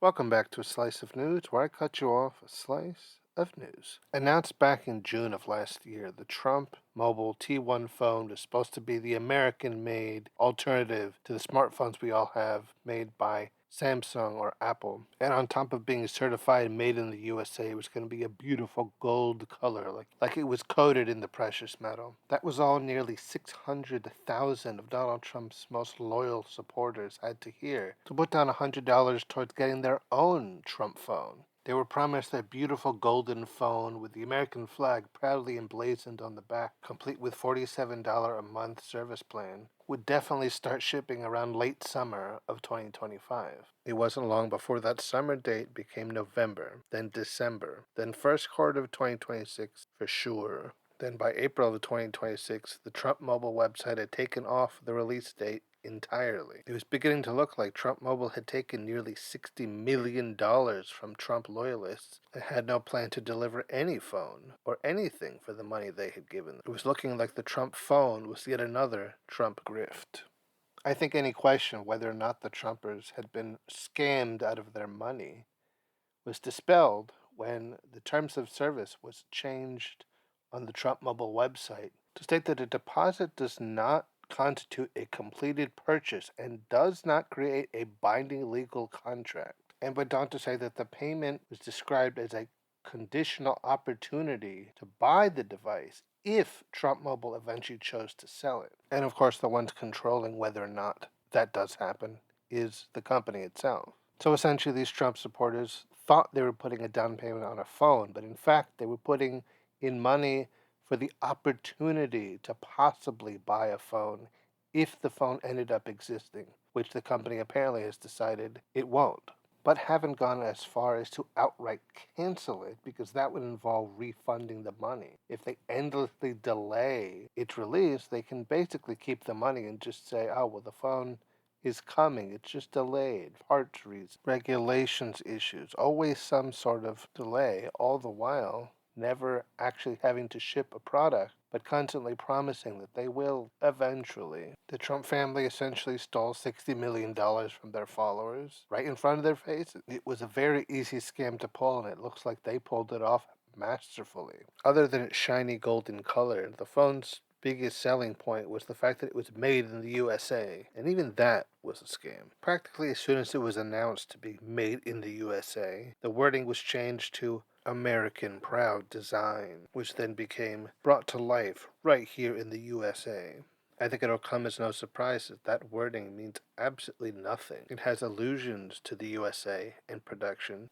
Welcome back to a Slice of News, where I cut you off a slice of news. Announced back in June of last year, the Trump Mobile T1 phone is supposed to be the American-made alternative to the smartphones we all have made by Samsung or Apple. And on top of being certified made in the USA, it was going to be a beautiful gold color, like it was coated in the precious metal. That was all nearly 600,000 of Donald Trump's most loyal supporters had to hear to put down $100 towards getting their own Trump phone. They were promised a beautiful golden phone with the American flag proudly emblazoned on the back, complete with $47 a month service plan, would definitely start shipping around late summer of 2025. It wasn't long before that summer date became November, then December, then first quarter of 2026 for sure. Then by April of 2026, the Trump Mobile website had taken off the release date entirely. It was beginning to look like Trump Mobile had taken nearly $60 million from Trump loyalists and had no plan to deliver any phone or anything for the money they had given them. It was looking like the Trump phone was yet another Trump grift. I think any question whether or not the Trumpers had been scammed out of their money was dispelled when the terms of service was changed on the Trump Mobile website to state that a deposit does not constitute a completed purchase and does not create a binding legal contract, and went on to say that the payment was described as a conditional opportunity to buy the device if Trump Mobile eventually chose to sell it. And of course, the ones controlling whether or not that does happen is the company itself. So essentially, these Trump supporters thought they were putting a down payment on a phone, but in fact, they were putting in money for the opportunity to possibly buy a phone if the phone ended up existing, which the company apparently has decided it won't, but haven't gone as far as to outright cancel it because that would involve refunding the money. If they endlessly delay its release, they can basically keep the money and just say, oh, well, the phone is coming, it's just delayed, parts reasons, regulations issues, always some sort of delay, all the while never actually having to ship a product, but constantly promising that they will eventually. The Trump family essentially stole $60 million from their followers right in front of their faces. It was a very easy scam to pull, and it looks like they pulled it off masterfully. Other than its shiny golden color, the phone's biggest selling point was the fact that it was made in the USA, and even that was a scam. Practically as soon as it was announced to be made in the USA, the wording was changed to American Proud Design, which then became brought to life right here in the USA. I think it'll come as no surprise that that wording means absolutely nothing. It has allusions to the USA in production,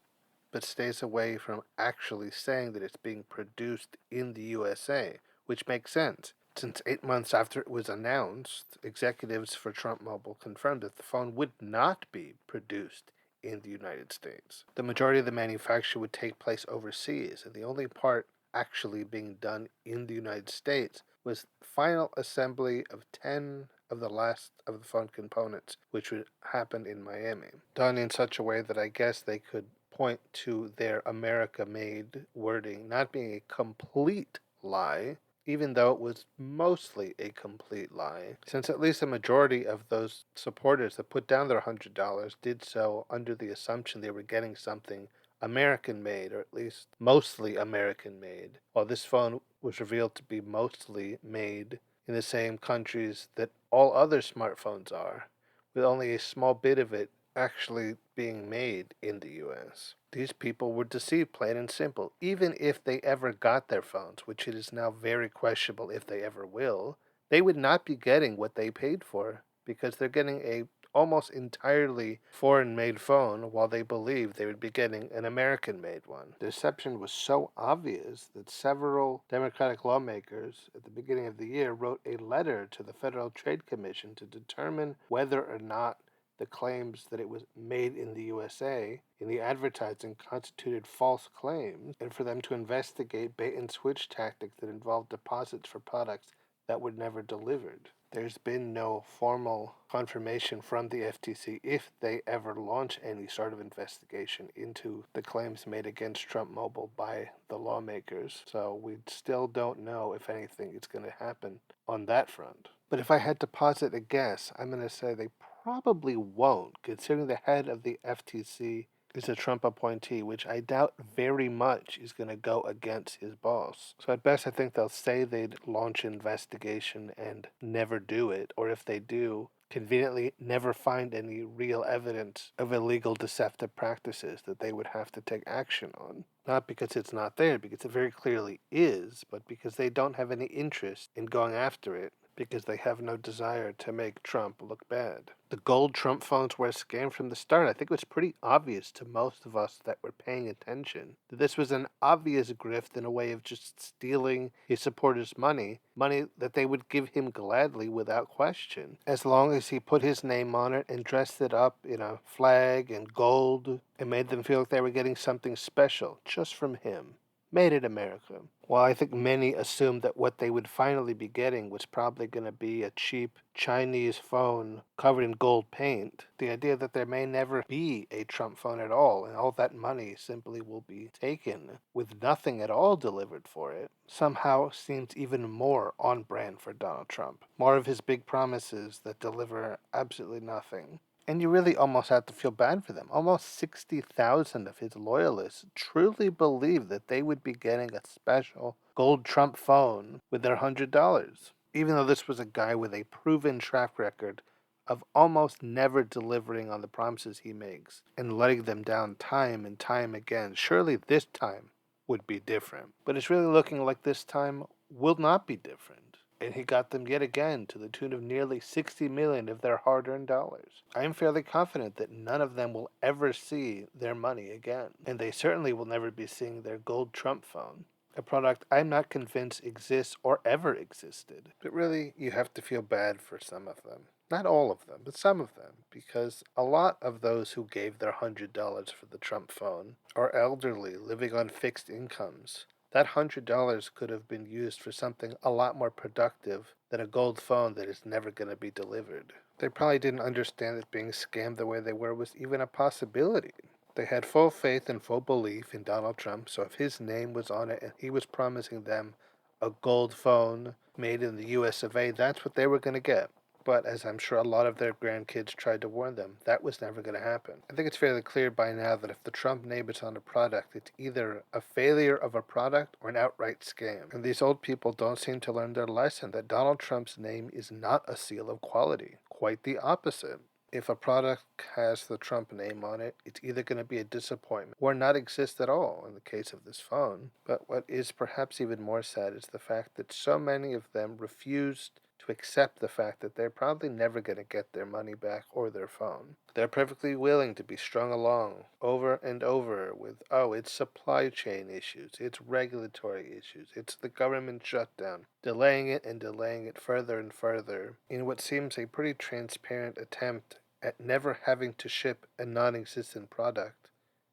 but stays away from actually saying that it's being produced in the USA, which makes sense. Since 8 months after it was announced, executives for Trump Mobile confirmed that the phone would not be produced in the United States. The majority of the manufacture would take place overseas, and the only part actually being done in the United States was final assembly of 10 of the last of the phone components, which would happen in Miami. Done in such a way that I guess they could point to their America made wording not being a complete lie, even though it was mostly a complete lie, since at least a majority of those supporters that put down their $100 did so under the assumption they were getting something American made, or at least mostly American made, while this phone was revealed to be mostly made in the same countries that all other smartphones are, with only a small bit of it actually being made in the US. These people were deceived, plain and simple. Even if they ever got their phones, which it is now very questionable if they ever will, they would not be getting what they paid for because they're getting a almost entirely foreign made phone while they believed they would be getting an American made one. The deception was so obvious that several Democratic lawmakers at the beginning of the year wrote a letter to the Federal Trade Commission to determine whether or not the claims that it was made in the USA in the advertising constituted false claims, and for them to investigate bait and switch tactics that involved deposits for products that were never delivered. There's been no formal confirmation from the FTC if they ever launch any sort of investigation into the claims made against Trump Mobile by the lawmakers. So we still don't know if anything is going to happen on that front. But if I had to posit a guess, I'm going to say they probably won't, considering the head of the FTC is a Trump appointee, which I doubt very much is going to go against his boss. So at best, I think they'll say they'd launch an investigation and never do it, or if they do, conveniently never find any real evidence of illegal deceptive practices that they would have to take action on. Not because it's not there, because it very clearly is, but because they don't have any interest in going after it, because they have no desire to make Trump look bad. The gold Trump phones were a scam from the start. I think it was pretty obvious to most of us that were paying attention that this was an obvious grift and a way of just stealing his supporters' money that they would give him gladly without question, as long as he put his name on it and dressed it up in a flag and gold and made them feel like they were getting something special just from him. Made in America. While I think many assumed that what they would finally be getting was probably going to be a cheap Chinese phone covered in gold paint, the idea that there may never be a Trump phone at all and all that money simply will be taken with nothing at all delivered for it, somehow seems even more on brand for Donald Trump. More of his big promises that deliver absolutely nothing. And you really almost have to feel bad for them. Almost 60,000 of his loyalists truly believe that they would be getting a special gold Trump phone with their $100. Even though this was a guy with a proven track record of almost never delivering on the promises he makes and letting them down time and time again, surely this time would be different. But it's really looking like this time will not be different. And he got them yet again to the tune of nearly 60 million of their hard-earned dollars. I am fairly confident that none of them will ever see their money again, and they certainly will never be seeing their gold Trump phone, a product I'm not convinced exists or ever existed. But really, you have to feel bad for some of them. Not all of them, but some of them, because a lot of those who gave their $100 for the Trump phone are elderly, living on fixed incomes. That $100 could have been used for something a lot more productive than a gold phone that is never going to be delivered. They probably didn't understand that being scammed the way they were was even a possibility. They had full faith and full belief in Donald Trump, so if his name was on it and he was promising them a gold phone made in the US of A, that's what they were going to get. But as I'm sure a lot of their grandkids tried to warn them, that was never going to happen. I think it's fairly clear by now that if the Trump name is on a product, it's either a failure of a product or an outright scam. And these old people don't seem to learn their lesson that Donald Trump's name is not a seal of quality. Quite the opposite. If a product has the Trump name on it, it's either going to be a disappointment or not exist at all in the case of this phone. But what is perhaps even more sad is the fact that so many of them refused to accept the fact that they're probably never going to get their money back or their phone. They're perfectly willing to be strung along over and over with, oh, it's supply chain issues, it's regulatory issues, it's the government shutdown, delaying it and delaying it further and further in what seems a pretty transparent attempt at never having to ship a non-existent product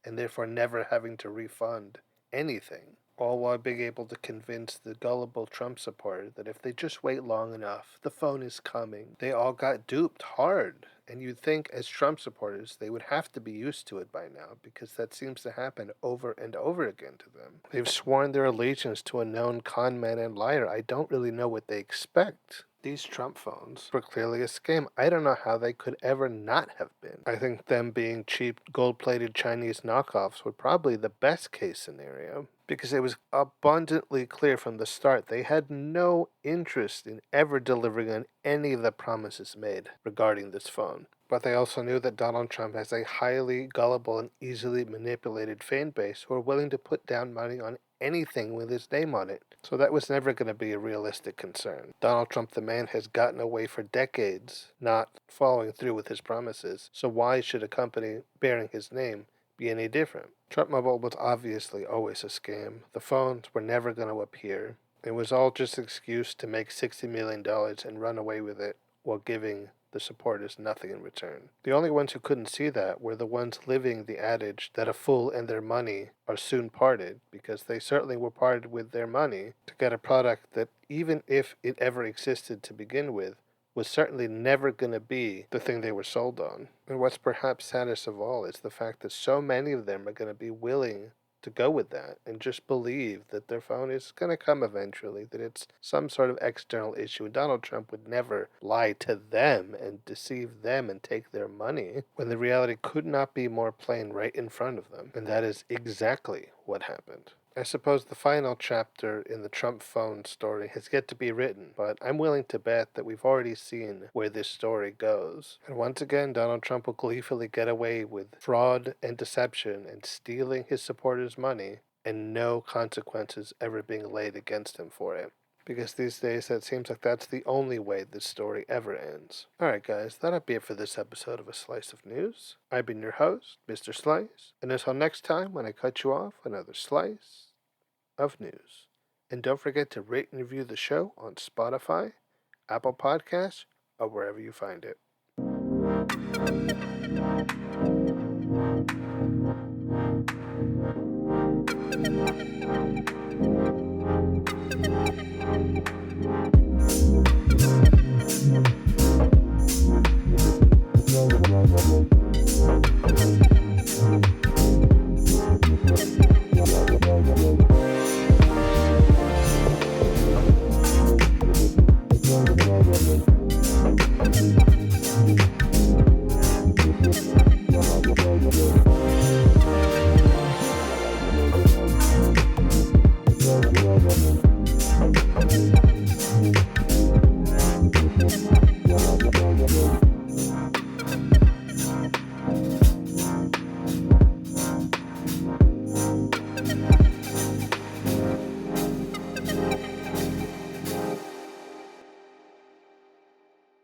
and therefore never having to refund anything, all while being able to convince the gullible Trump supporter that if they just wait long enough, the phone is coming. They all got duped hard, and you'd think as Trump supporters they would have to be used to it by now, because that seems to happen over and over again to them. They've sworn their allegiance to a known con man and liar. I don't really know what they expect. These Trump phones were clearly a scam. I don't know how they could ever not have been. I think them being cheap, gold-plated Chinese knockoffs were probably the best case scenario, because it was abundantly clear from the start they had no interest in ever delivering on any of the promises made regarding this phone. But they also knew that Donald Trump has a highly gullible and easily manipulated fan base who are willing to put down money on anything with his name on it. So that was never going to be a realistic concern. Donald Trump, the man, has gotten away for decades not following through with his promises. So why should a company bearing his name be any different? Trump Mobile was obviously always a scam. The phones were never going to appear. It was all just an excuse to make $60 million and run away with it while giving the supporters nothing in return. The only ones who couldn't see that were the ones living the adage that a fool and their money are soon parted, because they certainly were parted with their money to get a product that, even if it ever existed to begin with, was certainly never going to be the thing they were sold on. And what's perhaps saddest of all is the fact that so many of them are going to be willing to go with that and just believe that their phone is going to come eventually, that it's some sort of external issue. And Donald Trump would never lie to them and deceive them and take their money when the reality could not be more plain right in front of them. And that is exactly what happened. I suppose the final chapter in the Trump phone story has yet to be written, but I'm willing to bet that we've already seen where this story goes. And once again, Donald Trump will gleefully get away with fraud and deception and stealing his supporters' money, and no consequences ever being laid against him for it. Because these days, that seems like that's the only way this story ever ends. Alright guys, that'll be it for this episode of A Slice of News. I've been your host, Mr. Slice, and until next time when I cut you off, another Slice of News. And don't forget to rate and review the show on Spotify, Apple Podcasts, or wherever you find it.